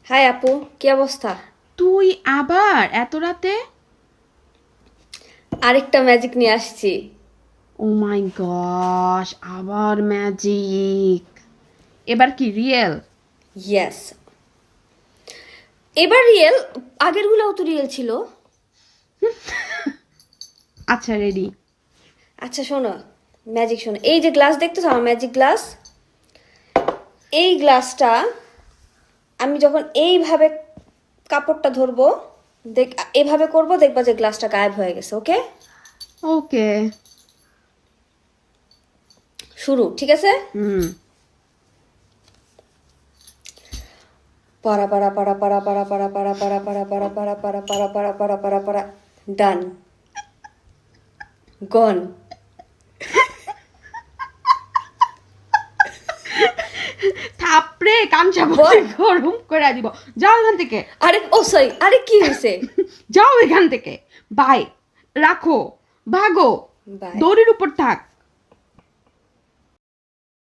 High আপু, কি অবস্থা? তুই আবার এত রাতে? আরেকটা ম্যাজিক নিয়ে আসছি। ও মাই গশ, আবার ম্যাজিক! এবার কি রিয়েল? ইয়েস, এবার রিয়েল। আগেরগুলোও তো রিয়েল ছিল। আচ্ছা, রেডি। আচ্ছা শোনো, ম্যাজিক শোনো, এই যে গ্লাস দেখতেছো, আমার ম্যাজিক গ্লাস, এই গ্লাসটা আমি যখন এইভাবে কাপড়টা ধরবো, দেখ, এভাবে করব, দেখবা যে গ্লাসটা গায়েব হয়ে গেছে। ওকে, ওকে। শুরু, ঠিক আছে? হুম। পারা পারা পারা পারা পারা পারা পারা পারা পারা পারা পারা পারা পারা পারা পারা পারা পারা, ডান, গন। থাপড়ে কান চাপড়ে বল। গরম করে দিব। যাও এখান থেকে। আরে ও সরি, আরে কি হয়েছে? যাও এখান থেকে। বাই। রাখো। ভাগো। বাই। দড়ির উপর থাক।